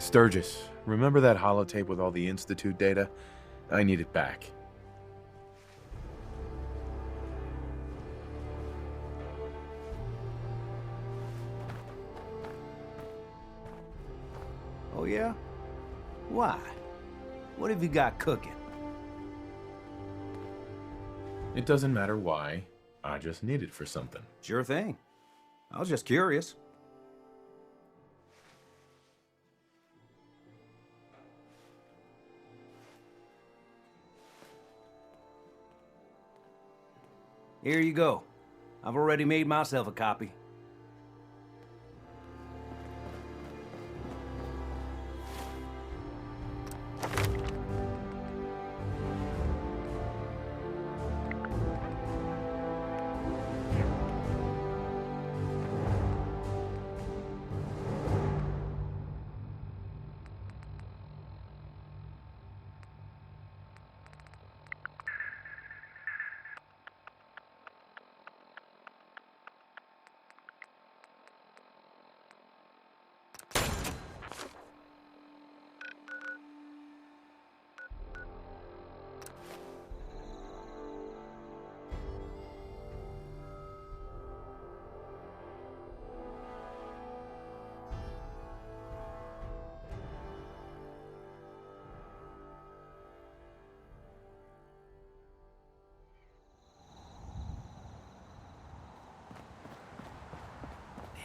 Sturgis, remember that holotape with all the Institute data? I need it back. Oh yeah? Why? What have you got cooking? It doesn't matter why. I just need it for something. Sure thing. I was just curious. Here you go. I've already made myself a copy.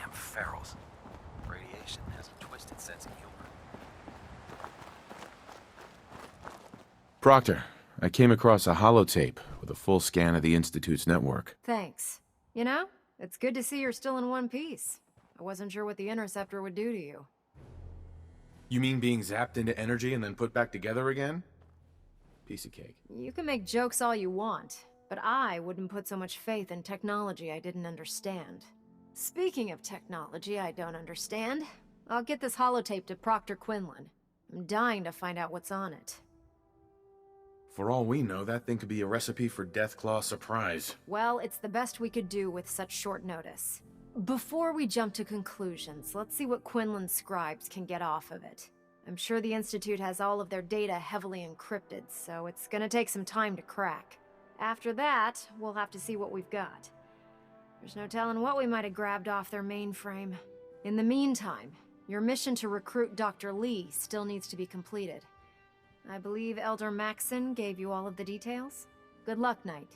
Damn ferals. Radiation has a twisted sense of humor. Proctor, I came across a holotape with a full scan of the Institute's network. Thanks. You know, it's good to see you're still in one piece. I wasn't sure what the Interceptor would do to you. You mean being zapped into energy and then put back together again? Piece of cake. You can make jokes all you want, but I wouldn't put so much faith in technology I didn't understand. Speaking of technology I don't understand, I'll get this holotape to Proctor Quinlan. I'm dying to find out what's on it. For all we know, that thing could be a recipe for Deathclaw surprise. Well, it's the best we could do with such short notice. Before we jump to conclusions, let's see what Quinlan's scribes can get off of it. I'm sure the Institute has all of their data heavily encrypted, so it's gonna take some time to crack. After that, we'll have to see what we've got. There's no telling what we might have grabbed off their mainframe. In the meantime, your mission to recruit Dr. Lee still needs to be completed. I believe Elder Maxson gave you all of the details? Good luck, Knight.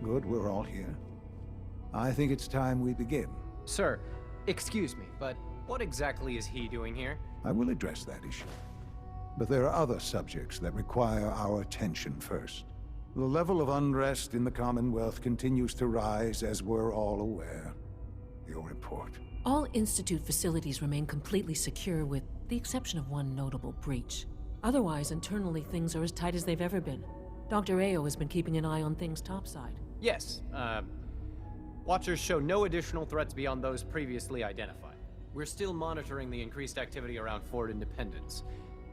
Good, we're all here. I think it's time we begin. Sir, excuse me, but what exactly is he doing here? I will address that issue. But there are other subjects that require our attention first. The level of unrest in the Commonwealth continues to rise, as we're all aware. Your report. All Institute facilities remain completely secure with the exception of one notable breach. Otherwise, internally, things are as tight as they've ever been. Dr. Ayo has been keeping an eye on things topside. Yes, Watchers show no additional threats beyond those previously identified. We're still monitoring the increased activity around Fort Independence,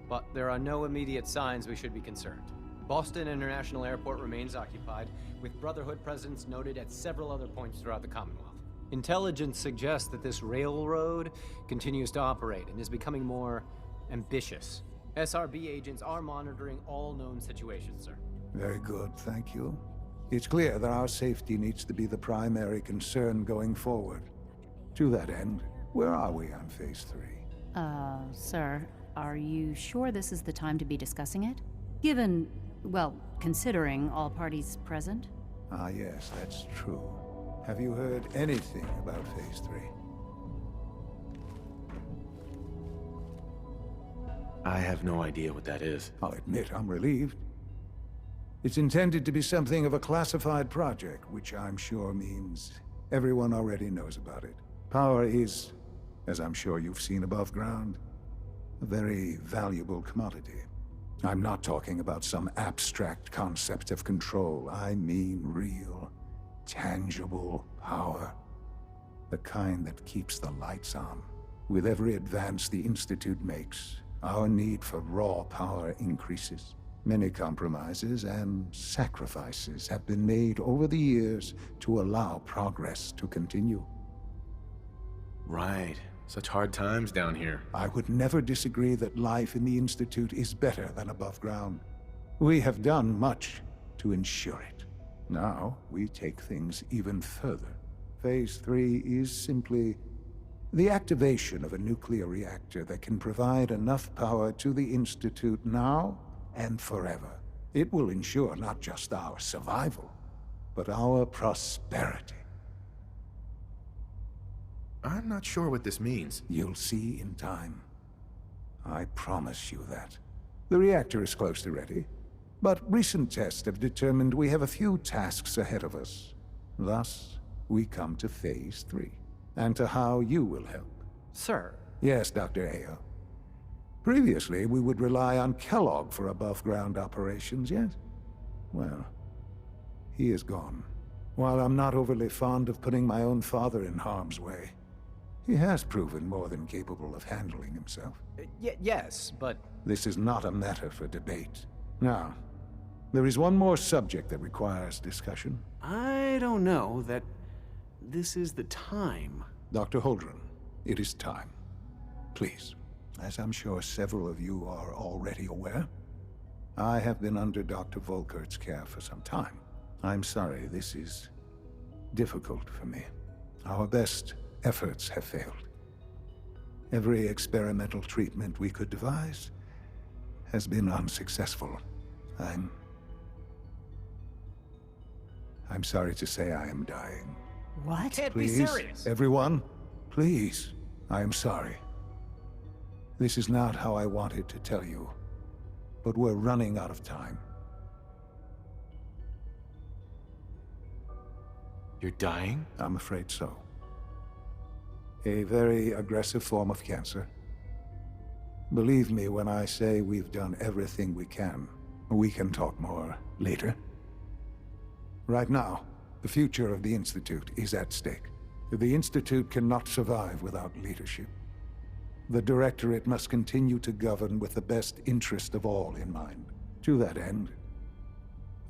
but there are no immediate signs we should be concerned. Boston International Airport remains occupied, with Brotherhood presence noted at several other points throughout the Commonwealth. Intelligence suggests that this railroad continues to operate and is becoming more ambitious. SRB agents are monitoring all known situations, sir. Very good, thank you. It's clear that our safety needs to be the primary concern going forward. To that end, where are we on Phase 3? Sir, are you sure this is the time to be discussing it? Given Well, considering all parties present? Ah, yes, that's true. Have you heard anything about Phase 3? I have no idea what that is. I'll admit I'm relieved. It's intended to be something of a classified project, which I'm sure means everyone already knows about it. Power is, as I'm sure you've seen above ground, a very valuable commodity. I'm not talking about some abstract concept of control. I mean real, tangible power. The kind that keeps the lights on. With every advance the Institute makes, our need for raw power increases. Many compromises and sacrifices have been made over the years to allow progress to continue. Right. Such hard times down here. I would never disagree that life in the Institute is better than above ground. We have done much to ensure it. Now, we take things even further. Phase 3 is simply the activation of a nuclear reactor that can provide enough power to the Institute now and forever. It will ensure not just our survival, but our prosperity. I'm not sure what this means. You'll see in time. I promise you that. The reactor is close to ready, but recent tests have determined we have a few tasks ahead of us. Thus, we come to Phase 3, and to how you will help. Sir, Yes, Dr. Ayo. Previously, we would rely on Kellogg for above-ground operations, yes? Well, he is gone. While I'm not overly fond of putting my own father in harm's way, he has proven more than capable of handling himself. yes, but... This is not a matter for debate. Now, there is one more subject that requires discussion. I don't know that this is the time. Dr. Holdren, it is time. Please. As I'm sure several of you are already aware, I have been under Dr. Volkert's care for some time. I'm sorry, this is difficult for me. Our best efforts have failed. Every experimental treatment we could devise has been unsuccessful. I'm sorry to say I am dying. What? Can't Please, be serious! everyone, please. I am sorry. This is not how I wanted to tell you, but we're running out of time. You're dying? I'm afraid so. A very aggressive form of cancer. Believe me when I say we've done everything we can. We can talk more later. Right now, the future of the Institute is at stake. The Institute cannot survive without leadership. The Directorate must continue to govern with the best interest of all in mind. To that end,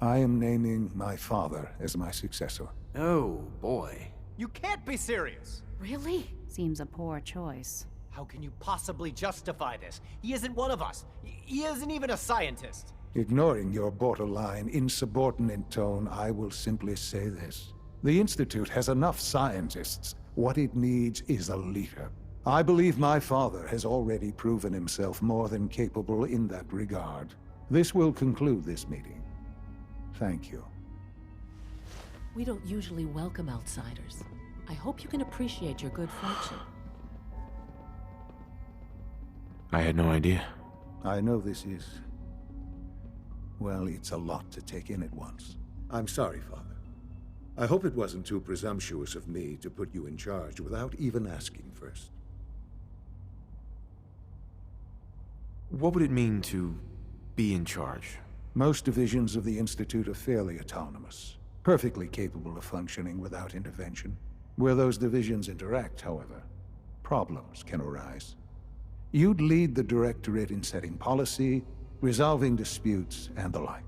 I am naming my father as my successor. Oh, boy. You can't be serious! Really? Seems a poor choice. How can you possibly justify this? He isn't one of us. He isn't even a scientist. Ignoring your borderline, insubordinate tone, I will simply say this. The Institute has enough scientists. What it needs is a leader. I believe my father has already proven himself more than capable in that regard. This will conclude this meeting. Thank you. We don't usually welcome outsiders. I hope you can appreciate your good fortune. I had no idea. I know this is... well, it's a lot to take in at once. I'm sorry, Father. I hope it wasn't too presumptuous of me to put you in charge without even asking first. What would it mean to be in charge? Most divisions of the Institute are fairly autonomous, perfectly capable of functioning without intervention. Where those divisions interact, however, problems can arise. You'd lead the Directorate in setting policy, resolving disputes, and the like.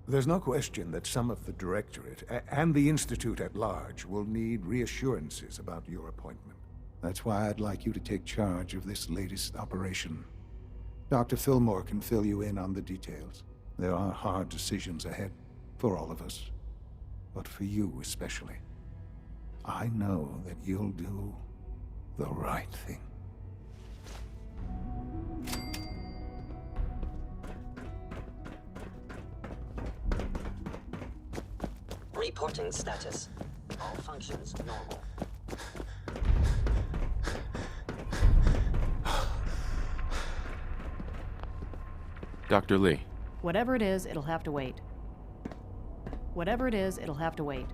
There's no question that some of the Directorate, and the Institute at large, will need reassurances about your appointment. That's why I'd like you to take charge of this latest operation. Dr. Fillmore can fill you in on the details. There are hard decisions ahead, for all of us. But for you especially. I know that you'll do the right thing. Reporting status. All functions normal. Dr. Lee. Whatever it is, it'll have to wait. Whatever it is, it'll have to wait.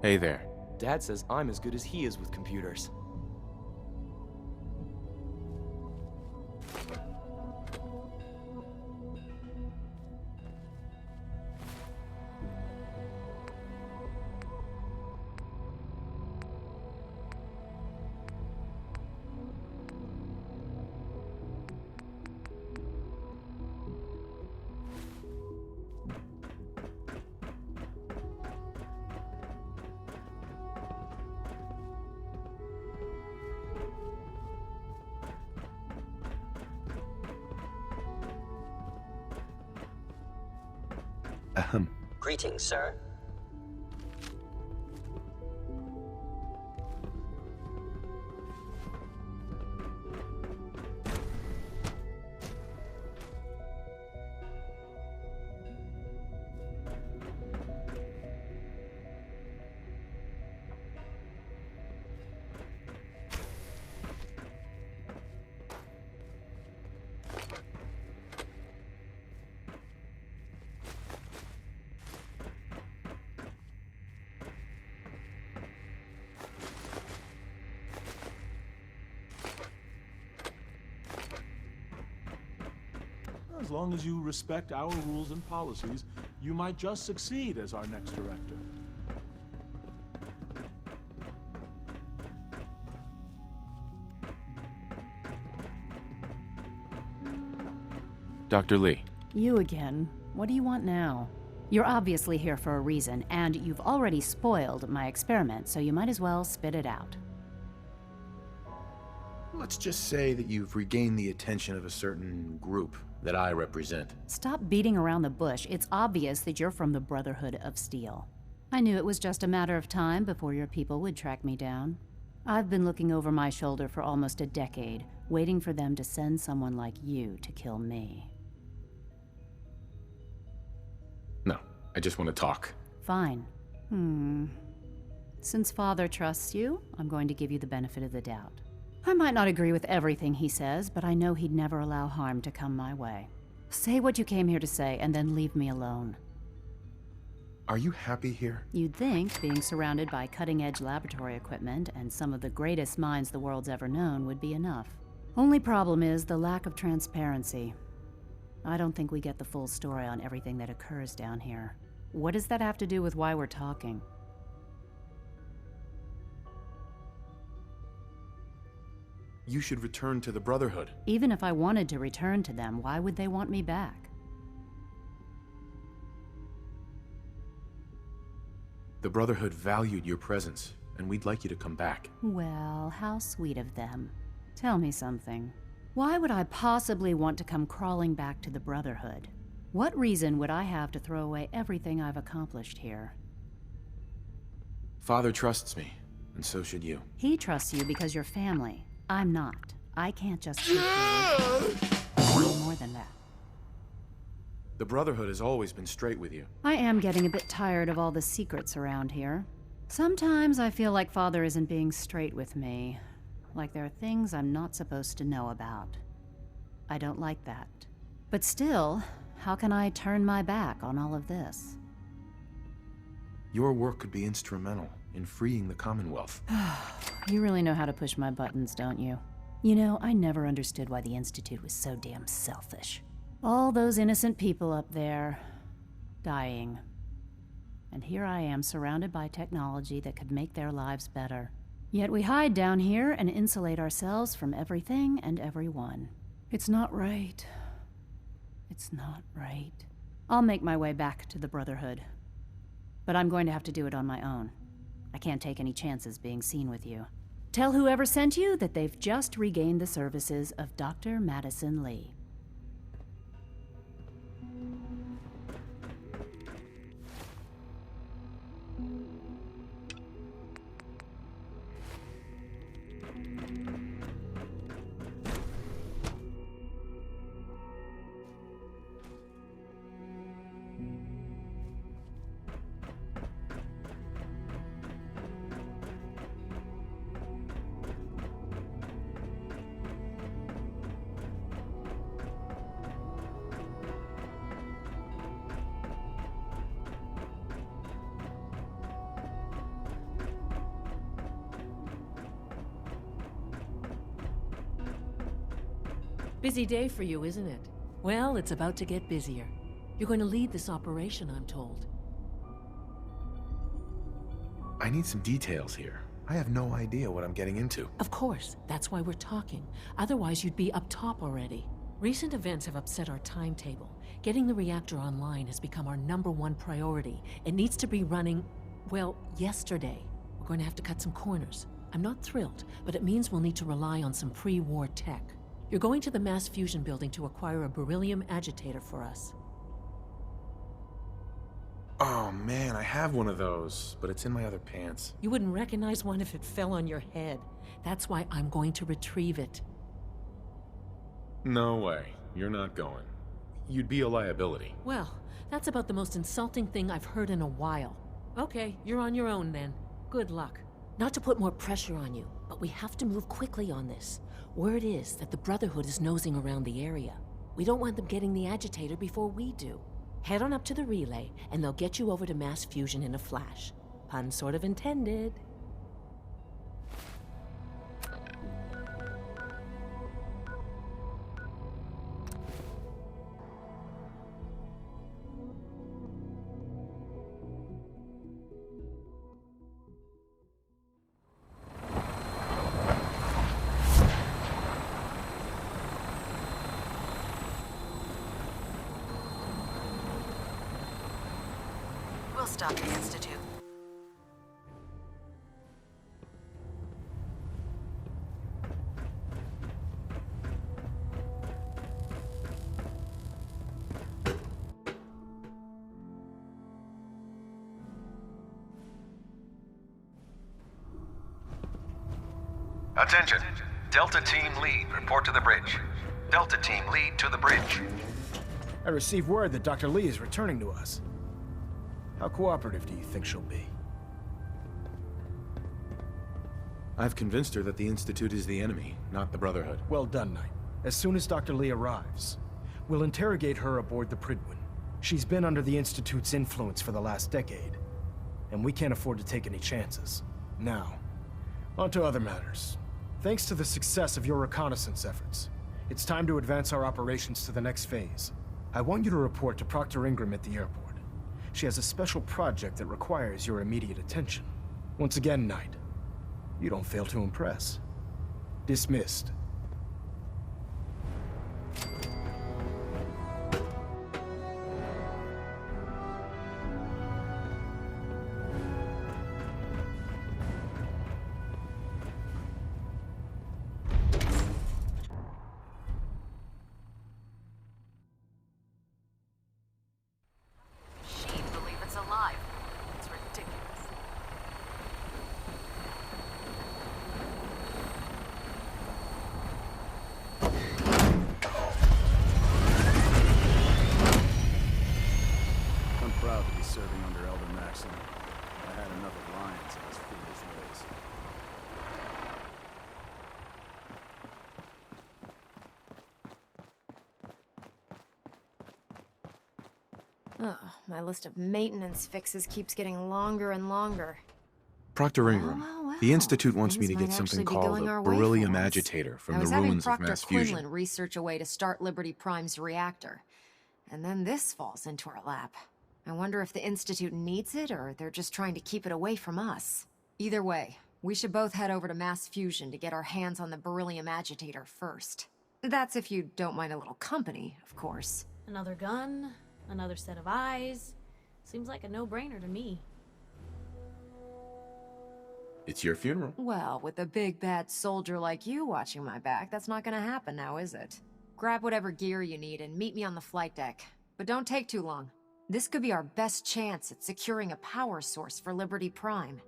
Hey there. Dad says I'm as good as he is with computers. Ahem. Greetings, sir. As long as you respect our rules and policies, you might just succeed as our next director. Dr. Lee. You again. What do you want now? You're obviously here for a reason, and you've already spoiled my experiment, so you might as well spit it out. Let's just say that you've regained the attention of a certain group that I represent. Stop beating around the bush. It's obvious that you're from the Brotherhood of Steel. I knew it was just a matter of time before your people would track me down. I've been looking over my shoulder for almost a decade, waiting for them to send someone like you to kill me. No, I just want to talk. Fine. Since Father trusts you, I'm going to give you the benefit of the doubt. I might not agree with everything he says, but I know he'd never allow harm to come my way. Say what you came here to say, and then leave me alone. Are you happy here? You'd think being surrounded by cutting-edge laboratory equipment and some of the greatest minds the world's ever known would be enough. Only problem is the lack of transparency. I don't think we get the full story on everything that occurs down here. What does that have to do with why we're talking? You should return to the Brotherhood. Even if I wanted to return to them, why would they want me back? The Brotherhood valued your presence, and we'd like you to come back. Well, how sweet of them. Tell me something. Why would I possibly want to come crawling back to the Brotherhood? What reason would I have to throw away everything I've accomplished here? Father trusts me, and so should you. He trusts you because you're family. I'm not. I can't just keep you. I need more than that. The Brotherhood has always been straight with you. I am getting a bit tired of all the secrets around here. Sometimes I feel like Father isn't being straight with me. Like there are things I'm not supposed to know about. I don't like that. But still, how can I turn my back on all of this? Your work could be instrumental in freeing the Commonwealth. You really know how to push my buttons, don't you? You know, I never understood why the Institute was so damn selfish. All those innocent people up there, dying. And here I am surrounded by technology that could make their lives better. Yet we hide down here and insulate ourselves from everything and everyone. It's not right. It's not right. I'll make my way back to the Brotherhood. But I'm going to have to do it on my own. I can't take any chances being seen with you. Tell whoever sent you that they've just regained the services of Dr. Madison Lee. Busy day for you, isn't it? Well, it's about to get busier. You're going to lead this operation, I'm told. I need some details here. I have no idea what I'm getting into. Of course, that's why we're talking. Otherwise, you'd be up top already. Recent events have upset our timetable. Getting the reactor online has become our #1 priority. It needs to be running, well, yesterday. We're going to have to cut some corners. I'm not thrilled, but it means we'll need to rely on some pre-war tech. You're going to the mass fusion building to acquire a beryllium agitator for us. Oh man, I have one of those, but it's in my other pants. You wouldn't recognize one if it fell on your head. That's why I'm going to retrieve it. No way. You're not going. You'd be a liability. Well, that's about the most insulting thing I've heard in a while. Okay, you're on your own then. Good luck. Not to put more pressure on you, but we have to move quickly on this. Word is that the Brotherhood is nosing around the area. We don't want them getting the agitator before we do. Head on up to the relay, and they'll get you over to mass fusion in a flash. Pun sort of intended. We'll stop the Institute. Attention. Delta Team Lead, report to the bridge. Delta Team Lead to the bridge. I received word that Dr. Lee is returning to us. How cooperative do you think she'll be? I've convinced her that the Institute is the enemy, not the Brotherhood. Well done, Knight. As soon as Dr. Lee arrives, we'll interrogate her aboard the Prydwen. She's been under the Institute's influence for the last decade, and we can't afford to take any chances. Now, on to other matters. Thanks to the success of your reconnaissance efforts, it's time to advance our operations to the next phase. I want you to report to Proctor Ingram at the airport. She has a special project that requires your immediate attention. Once again, Knight, you don't fail to impress. Dismissed. Oh, my list of maintenance fixes keeps getting longer and longer. Proctor Ingram. Well, The Institute wants me things to get might something actually be called going a our way beryllium for once. agitator from I the was having ruins of Proctor mass fusion. Quinlan research a way to start Liberty Prime's reactor. And then this falls into our lap. I wonder if the Institute needs it, or they're just trying to keep it away from us. Either way, we should both head over to mass fusion to get our hands on the beryllium agitator first. That's if you don't mind a little company, of course. Another gun, another set of eyes. Seems like a no-brainer to me. It's your funeral. Well, with a big bad soldier like you watching my back, that's not gonna happen now, is it? Grab whatever gear you need and meet me on the flight deck. But don't take too long. This could be our best chance at securing a power source for Liberty Prime.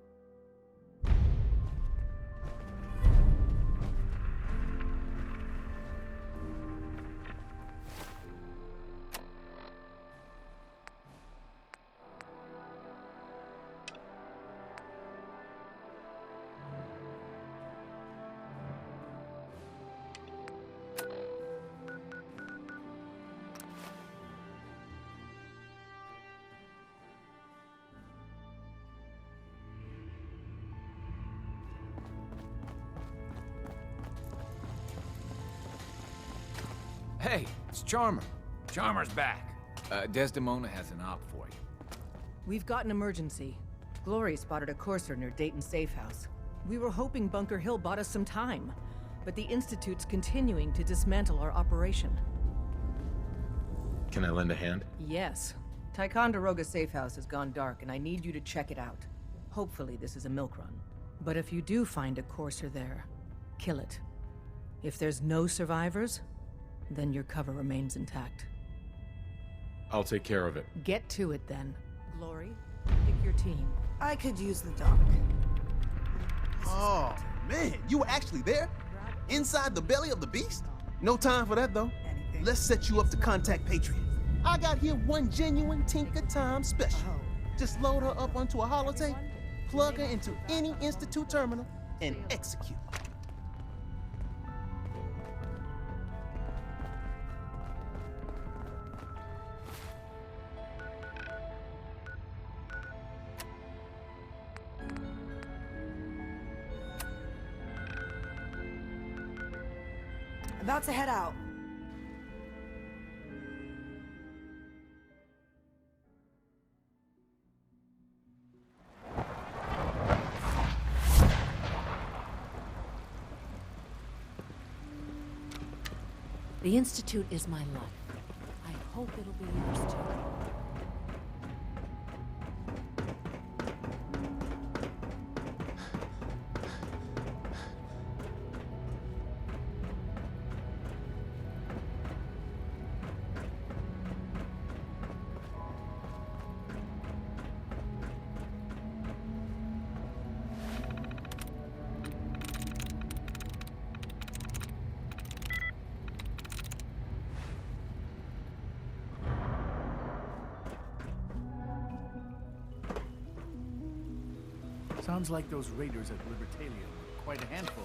Hey, it's Charmer. Charmer's back. Desdemona has an op for you. We've got an emergency. Glory spotted a courser near Dayton Safe House. We were hoping Bunker Hill bought us some time, but the Institute's continuing to dismantle our operation. Can I lend a hand? Yes. Ticonderoga Safe House has gone dark, and I need you to check it out. Hopefully this is a milk run. But if you do find a courser there, kill it. If there's no survivors, then your cover remains intact. I'll take care of it. Get to it then. Glory, pick your team. I could use the dock. Oh, man, you were actually there? Inside the belly of the beast? No time for that, though. Let's set you up to contact Patriot. I got here one genuine Tinker Time special. Just load her up onto a holotape, plug her into any Institute terminal, and execute. About to head out. The Institute is my life. I hope it'll be yours too. Sounds like those raiders at Libertalia were quite a handful.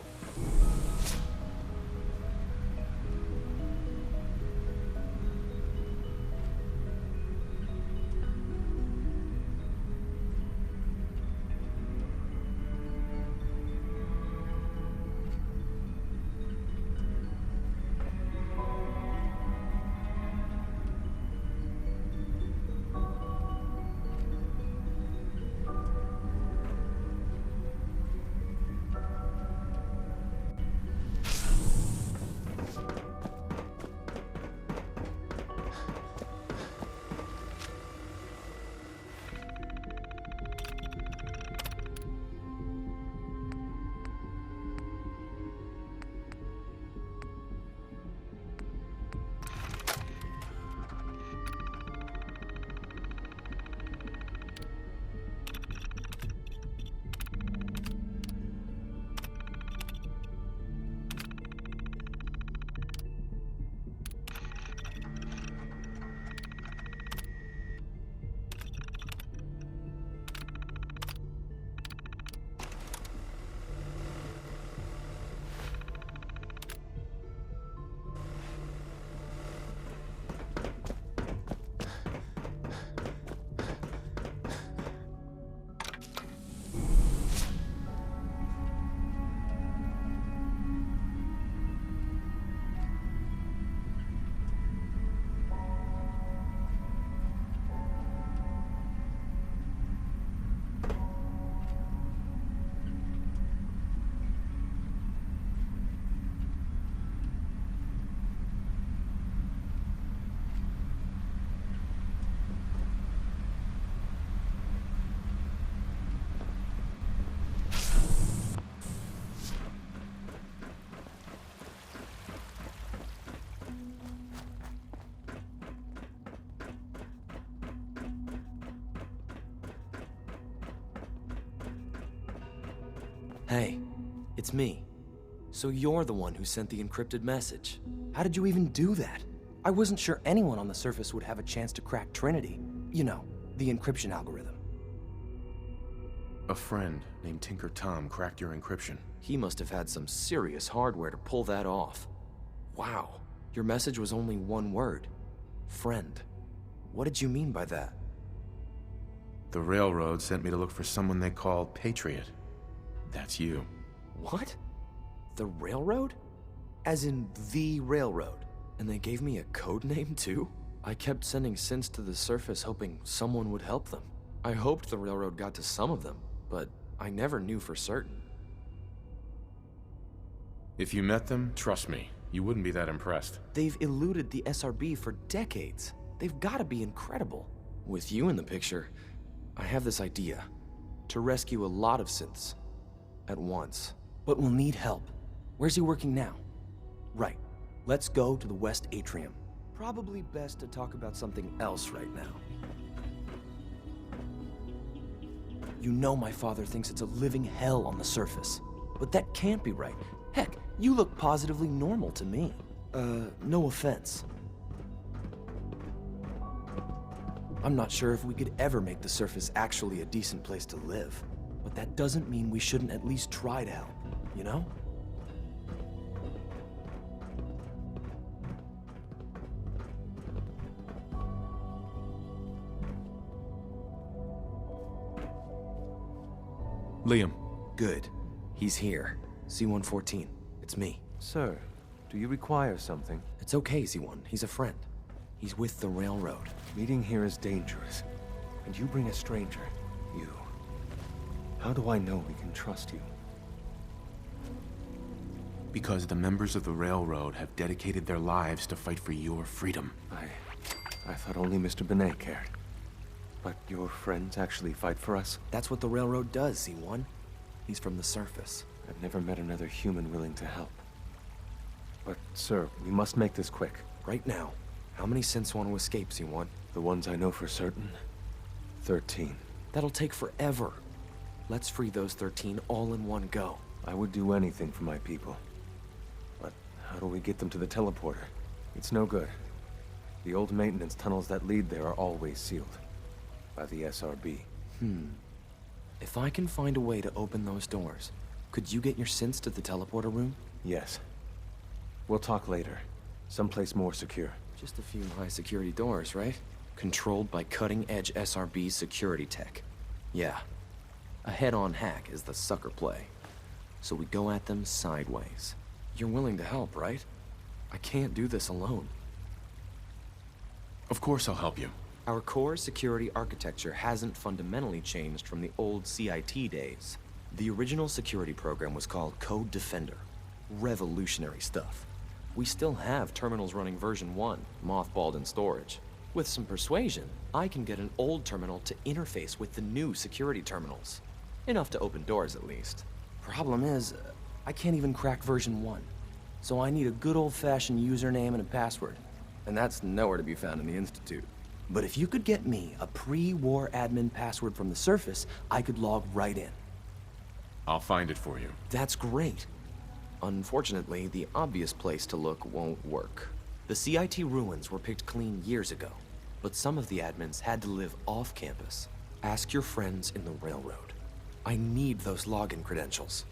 Hey, it's me. So you're the one who sent the encrypted message. How did you even do that? I wasn't sure anyone on the surface would have a chance to crack Trinity. You know, the encryption algorithm. A friend named Tinker Tom cracked your encryption. He must have had some serious hardware to pull that off. Wow, your message was only one word. Friend. What did you mean by that? The Railroad sent me to look for someone they call Patriot. That's you. What? The Railroad? As in the Railroad? And they gave me a code name too? I kept sending synths to the surface hoping someone would help them. I hoped the Railroad got to some of them, but I never knew for certain. If you met them, trust me, you wouldn't be that impressed. They've eluded the SRB for decades. They've got to be incredible. With you in the picture, I have this idea. To rescue a lot of synths. At once. But we'll need help. Where's he working now? Right. Let's go to the West Atrium. Probably best to talk about something else right now. You know my father thinks it's a living hell on the surface. But that can't be right. Heck, you look positively normal to me. No offense. I'm not sure if we could ever make the surface actually a decent place to live. But that doesn't mean we shouldn't at least try to help, you know? Liam. Good. He's here. C-114. It's me. Sir, do you require something? It's okay, C-1. He's a friend. He's with the Railroad. Meeting here is dangerous. And you bring a stranger. You. How do I know we can trust you? Because the members of the Railroad have dedicated their lives to fight for your freedom. I thought only Mr. Benet cared. But your friends actually fight for us? That's what the Railroad does, C-1. He's from the surface. I've never met another human willing to help. But, sir, we must make this quick. Right now. How many synths want to escape, C-1? The ones I know for certain. 13. That'll take forever. Let's free those 13 all in one go. I would do anything for my people. But how do we get them to the teleporter? It's no good. The old maintenance tunnels that lead there are always sealed. By the SRB. If I can find a way to open those doors, could you get your synths to the teleporter room? Yes. We'll talk later. Someplace more secure. Just a few high-security doors, right? Controlled by cutting-edge SRB security tech. Yeah. A head-on hack is the sucker play. So we go at them sideways. You're willing to help, right? I can't do this alone. Of course I'll help you. Our core security architecture hasn't fundamentally changed from the old CIT days. The original security program was called Code Defender. Revolutionary stuff. We still have terminals running version 1, mothballed in storage. With some persuasion, I can get an old terminal to interface with the new security terminals. Enough to open doors, at least. Problem is, I can't even crack version 1. So I need a good old-fashioned username and a password. And that's nowhere to be found in the Institute. But if you could get me a pre-war admin password from the surface, I could log right in. I'll find it for you. That's great. Unfortunately, the obvious place to look won't work. The CIT ruins were picked clean years ago, but some of the admins had to live off campus. Ask your friends in the Railroad. I need those login credentials.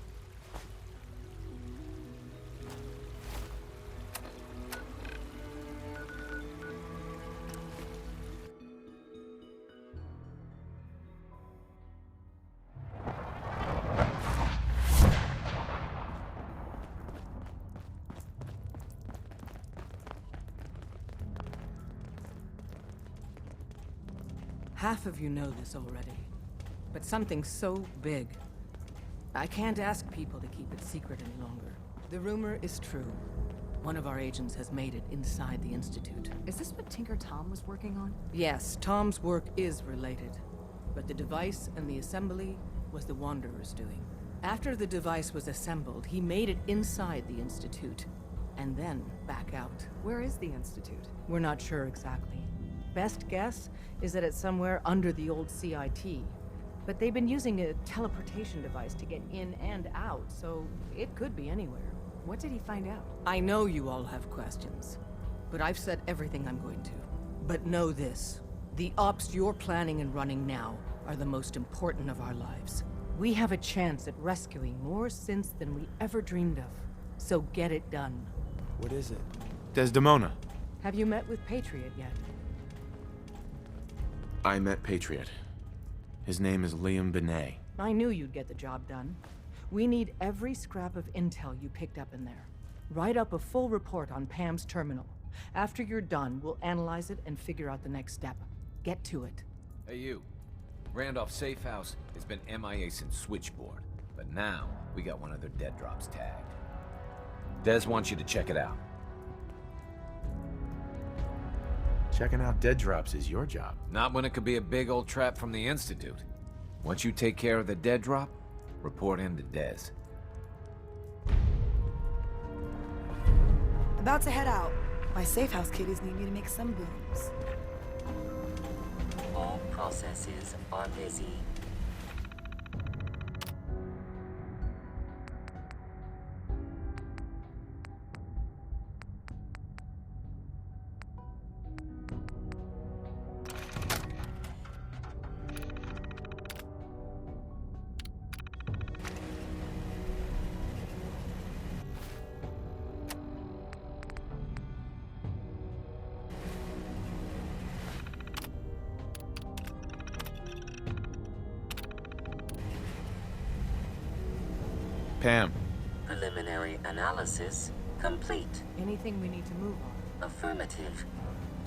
Half of you know this already, but something so big, I can't ask people to keep it secret any longer. The rumor is true. One of our agents has made it inside the Institute. Is this what Tinker Tom was working on? Yes, Tom's work is related, but the device and the assembly was the Wanderer's doing. After the device was assembled, he made it inside the Institute, and then back out. Where is the Institute? We're not sure exactly. Best guess is that it's somewhere under the old CIT. But they've been using a teleportation device to get in and out, so it could be anywhere. What did he find out? I know you all have questions, but I've said everything I'm going to. But know this, the ops you're planning and running now are the most important of our lives. We have a chance at rescuing more synths than we ever dreamed of. So get it done. What is it? Desdemona. Have you met with Patriot yet? I met Patriot. His name is Liam Benet. I knew you'd get the job done. We need every scrap of intel you picked up in there. Write up a full report on Pam's terminal. After you're done, we'll analyze it and figure out the next step. Get to it. Hey, you. Randolph Safe House has been MIA since Switchboard, but now we got one of their dead drops tagged. Des wants you to check it out. Checking out dead drops is your job. Not when it could be a big old trap from the Institute. Once you take care of the dead drop, report in to Des. About to head out. My safe house kiddies need me to make some booms. All processes are busy. Pam. Preliminary analysis complete. Anything we need to move on? Affirmative.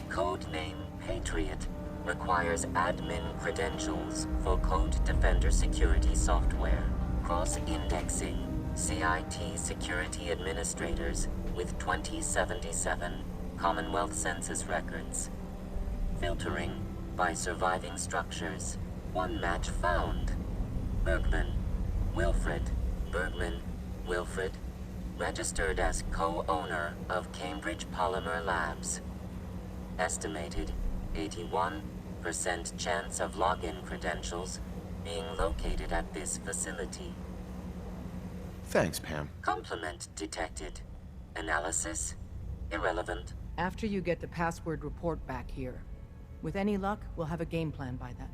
Codename Patriot requires admin credentials for Code Defender security software. Cross-indexing CIT security administrators with 2077 Commonwealth Census records. Filtering by surviving structures. One match found. Bergman. Wilfred. Bergman, Wilfred, registered as co-owner of Cambridge Polymer Labs. Estimated 81% chance of login credentials being located at this facility. Thanks, Pam. Complement detected. Analysis irrelevant. After you get the password report back here. With any luck, we'll have a game plan by then.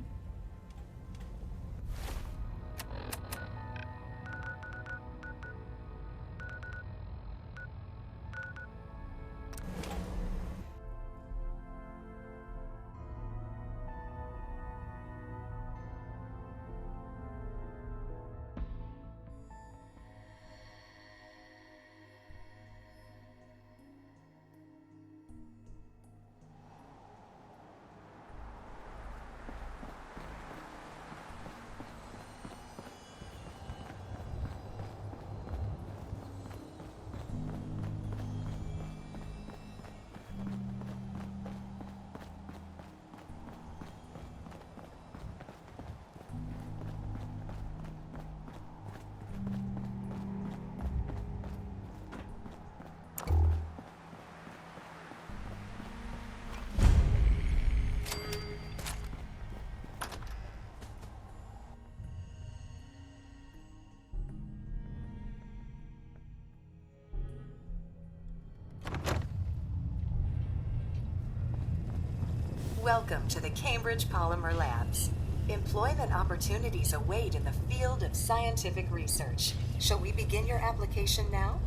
Welcome to the Cambridge Polymer Labs. Employment opportunities await in the field of scientific research. Shall we begin your application now?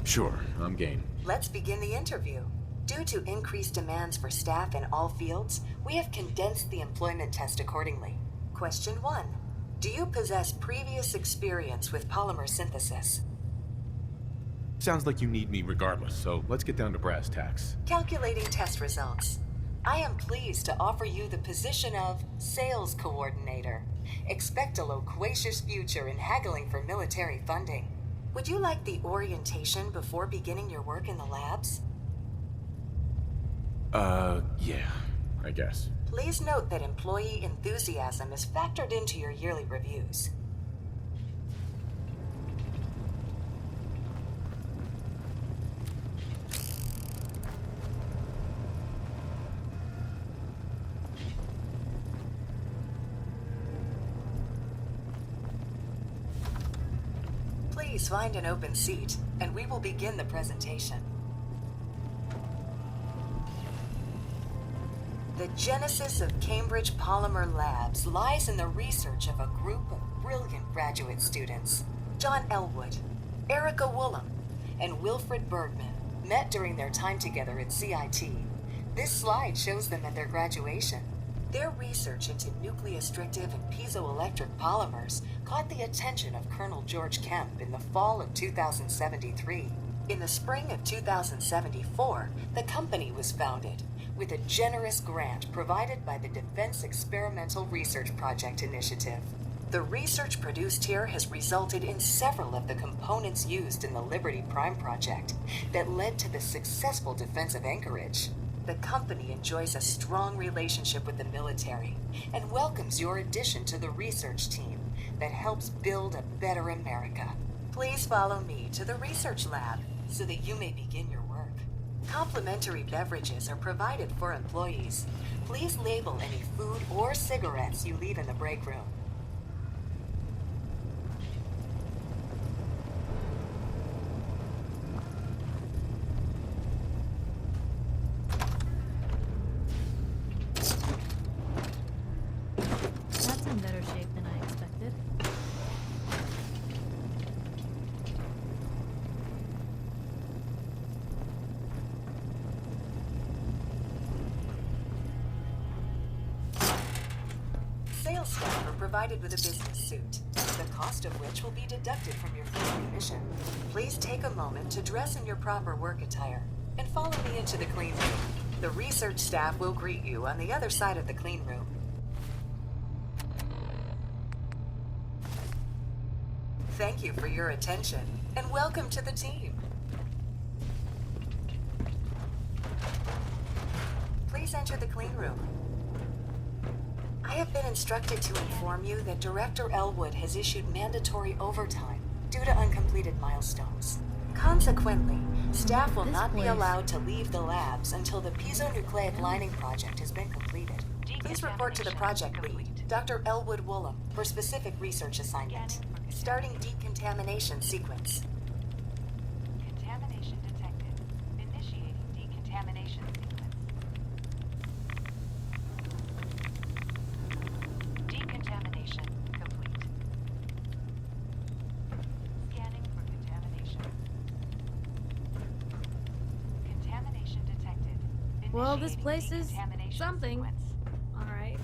Sure, I'm game. Let's begin the interview. Due to increased demands for staff in all fields, we have condensed the employment test accordingly. Question 1. Do you possess previous experience with polymer synthesis? Sounds like you need me regardless, so let's get down to brass tacks. Calculating test results. I am pleased to offer you the position of Sales Coordinator. Expect a loquacious future in haggling for military funding. Would you like the orientation before beginning your work in the labs? Yeah, I guess. Please note that employee enthusiasm is factored into your yearly reviews. Please find an open seat, and we will begin the presentation. The genesis of Cambridge Polymer Labs lies in the research of a group of brilliant graduate students. John Elwood, Erica Woolham, and Wilfred Bergman met during their time together at CIT. This slide shows them at their graduation. Their research into nucleostrictive and piezoelectric polymers caught the attention of Colonel George Kemp in the fall of 2073. In the spring of 2074, the company was founded, with a generous grant provided by the Defense Experimental Research Project Initiative. The research produced here has resulted in several of the components used in the Liberty Prime project that led to the successful defense of Anchorage. The company enjoys a strong relationship with the military and welcomes your addition to the research team that helps build a better America. Please follow me to the research lab so that you may begin your work. Complimentary beverages are provided for employees. Please label any food or cigarettes you leave in the break room. That's in better shape than I expected. Sales staff are provided with a business suit, the cost of which will be deducted from your first commission. Please take a moment to dress in your proper work attire and follow me into the clean room. The research staff will greet you on the other side of the clean room. Thank you for your attention, and welcome to the team. Please enter the clean room. I have been instructed to inform you that Director Elwood has issued mandatory overtime due to uncompleted milestones. Consequently, staff will not be allowed to leave the labs until the piezonucleic lining project has been completed. Please report to the project lead, Dr. Elwood Woolham, for specific research assignment. Starting decontamination sequence. Contamination detected. Initiating decontamination sequence. Decontamination complete. Scanning for contamination. Contamination detected. Well, this Initiating place is decontamination something. sequence. Alright.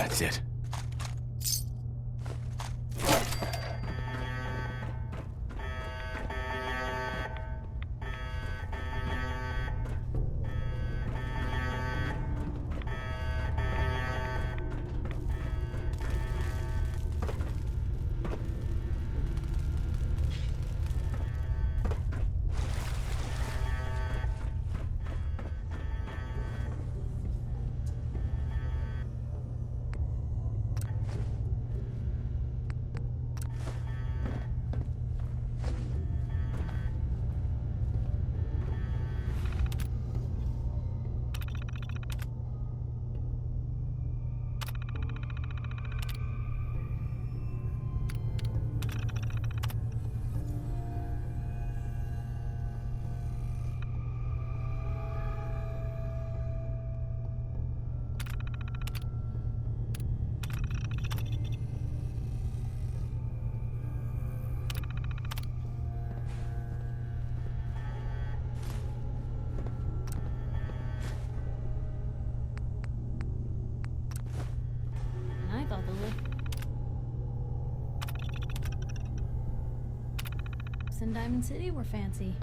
That's it. I thought the lifts in Diamond City were fancy.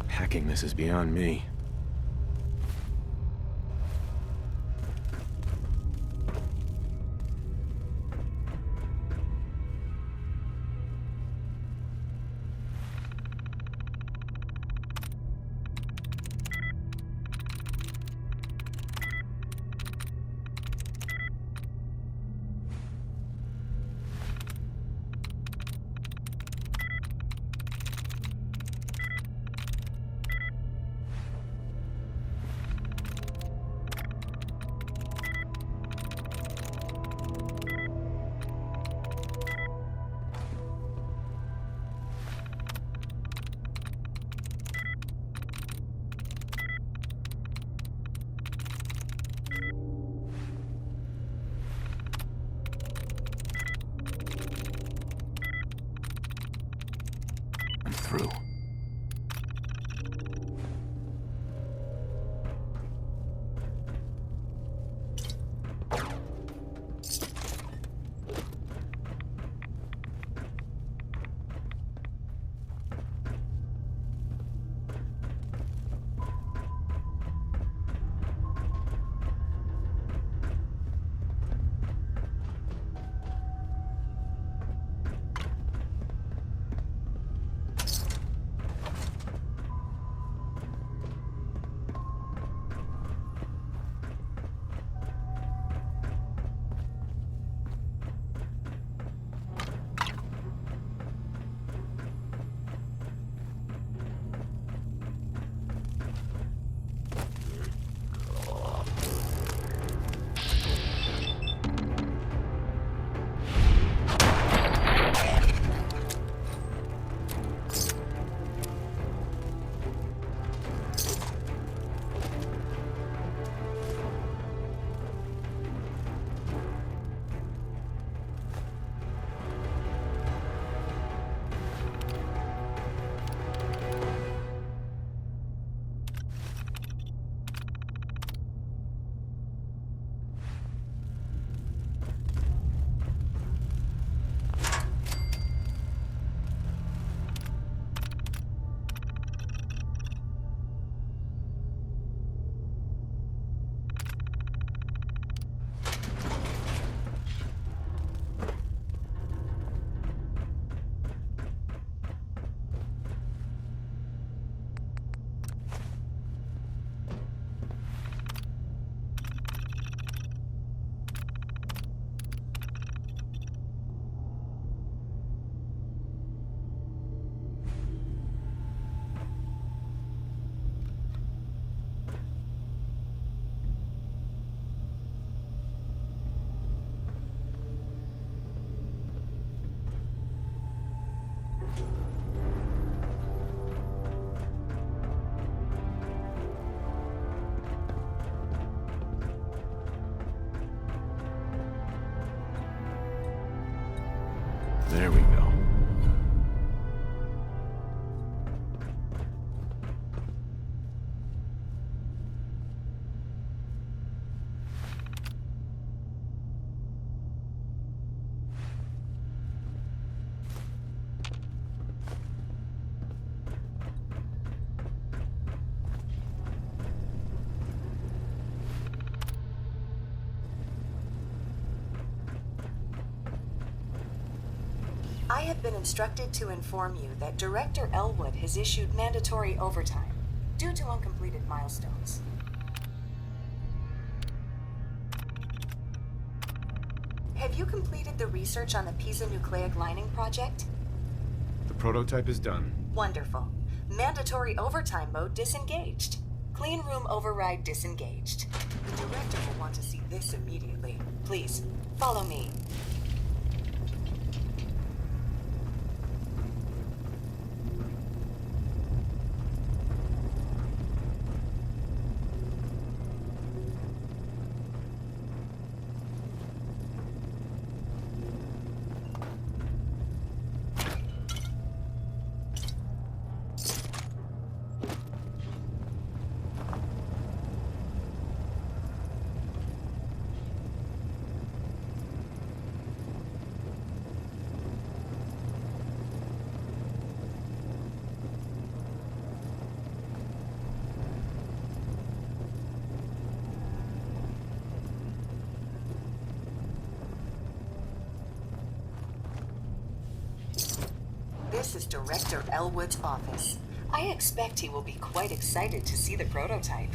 Hacking this is beyond me. through. There we go. I have been instructed to inform you that Director Elwood has issued mandatory overtime due to uncompleted milestones. Have you completed the research on the Pisa nucleic lining project? The prototype is done. Wonderful. Mandatory overtime mode disengaged. Clean room override disengaged. The director will want to see this immediately. Please, follow me. This is Director Elwood's office. I expect he will be quite excited to see the prototype.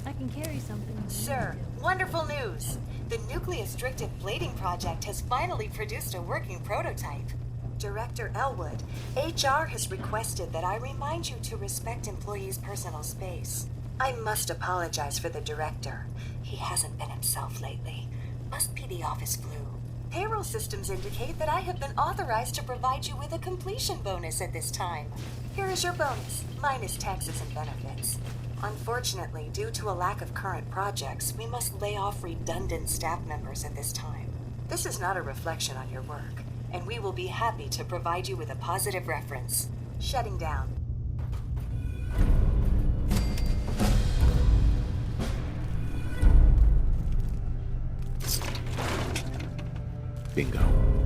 I can carry something. Sir, wonderful news! The nucleus-strictive blading project has finally produced a working prototype. Director Elwood, HR has requested that I remind you to respect employees' personal space. I must apologize for the director. He hasn't been himself lately. Must be the office flu. Payroll systems indicate that I have been authorized to provide you with a completion bonus at this time. Here is your bonus, minus taxes and benefits. Unfortunately, due to a lack of current projects, we must lay off redundant staff members at this time. This is not a reflection on your work, and we will be happy to provide you with a positive reference. Shutting down. Bingo.